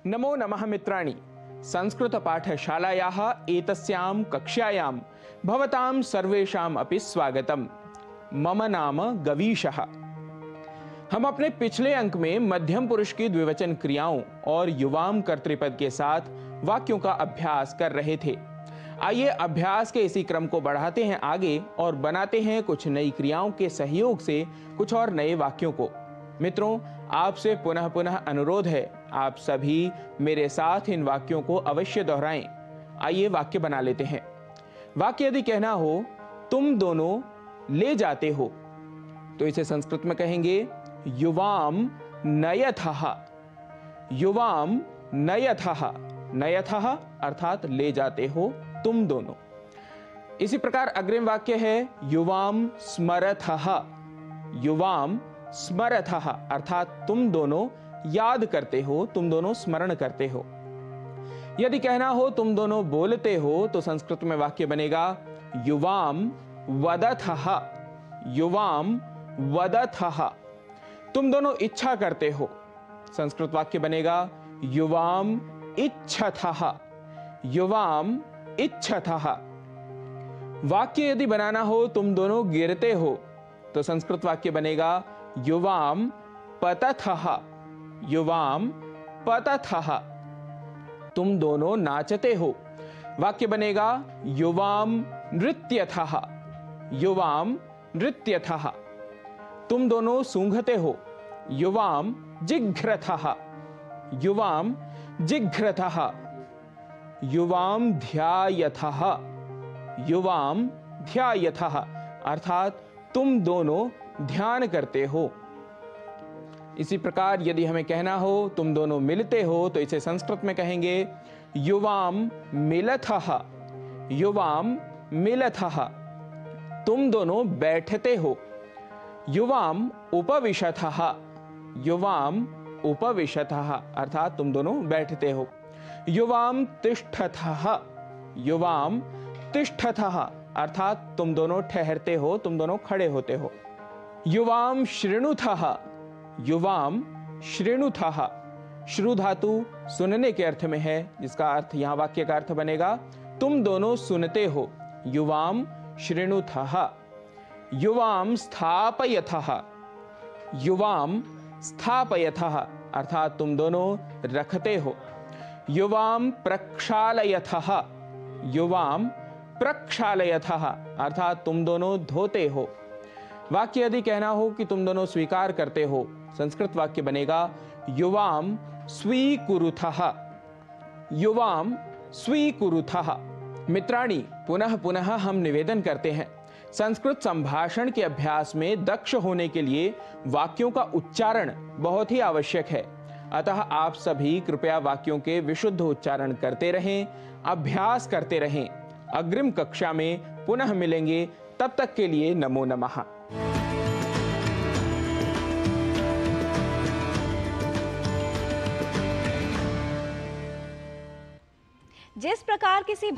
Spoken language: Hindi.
नमो नमः मित्राणि। संस्कृतपाठशालायाः एतस्यां कक्ष्यायां भवतां सर्वेषाम् अपि स्वागतम्। मम नाम गवीशः। हम अपने पिछले अंक में मध्यम पुरुष की द्विवचन क्रियाओं और युवाम कर्तृपद के साथ वाक्यों का अभ्यास कर रहे थे। आइए अभ्यास के इसी क्रम को बढ़ाते हैं आगे और बनाते हैं कुछ नई क्रियाओं के सहयोग से कुछ और नए वाक्यों को। मित्रों, आपसे पुनः पुनः अनुरोध है, आप सभी मेरे साथ इन वाक्यों को अवश्य दोहराएं। आइए वाक्य बना लेते हैं। वाक्य यदि कहना हो तुम दोनों ले जाते हो, तो इसे संस्कृत में कहेंगे युवाम नयथः। युवाम नयथः। नयथः अर्थात ले जाते हो तुम दोनों। इसी प्रकार अग्रिम वाक्य है युवाम स्मरथः। युवाम स्मरथः अर्थात तुम दोनों याद करते हो, तुम दोनों स्मरण करते हो। यदि कहना हो तुम दोनों बोलते हो, तो संस्कृत में वाक्य बनेगा युवाम वदथः। युवाम वदथः। तुम दोनों इच्छा करते हो, संस्कृत वाक्य बनेगा युवाम इच्छथः। युवाम इच्छथः। वाक्य यदि बनाना हो तुम दोनों गिरते हो, तो संस्कृत वाक्य बनेगा युवाम पतथः। युवाम पतथः। तुम दोनों नाचते हो, वाक्य बनेगा युवाम नृत्यथः। युवाम नृत्यथः। तुम दोनों सूंघते हो, युवाम जिघ्रथः। युवाम जिघ्रथः। युवाम ध्यायथः। युवाम ध्यायथः अर्थात तुम दोनों ध्यान करते हो। इसी प्रकार यदि हमें कहना हो तुम दोनों मिलते हो, तो इसे संस्कृत में कहेंगे युवाम मिलथः। युवाम मिलथः। तुम दोनों बैठते हो, युवाम उपविशथः। युवाम उपविशथः अर्थात तुम दोनों बैठते हो। युवाम तिष्ठथः। युवाम तिष्ठथः अर्थात तुम दोनों ठहरते हो, तुम दोनों खड़े होते हो। युवाम शृणुथः। युवाम शृणुथः। श्रु धातु सुनने के अर्थ में है, जिसका अर्थ यहां वाक्य का अर्थ बनेगा तुम दोनों सुनते हो। युवाम शृणुथः। युवाम स्थापयथः। युवाम स्थापयथः अर्थात तुम दोनों रखते हो। युवाम प्रक्षालयथः। युवाम प्रक्षालयथः अर्थात तुम दोनों धोते हो। वाक्य यदि कहना हो कि तुम दोनों स्वीकार करते हो, संस्कृत वाक्य बनेगा युवाम स्वीकुरुथः। युवाम स्वीकुरुथः। मित्राणि, पुनः पुनः हम निवेदन करते हैं, संस्कृत संभाषण के अभ्यास में दक्ष होने के लिए वाक्यों का उच्चारण बहुत ही आवश्यक है। अतः आप सभी कृपया वाक्यों के विशुद्ध उच्चारण करते रहें, अभ्यास करते रहें। अग्रिम कक्षा में पुनः मिलेंगे, तब तक के लिए नमो नमः। जिस प्रकार किसी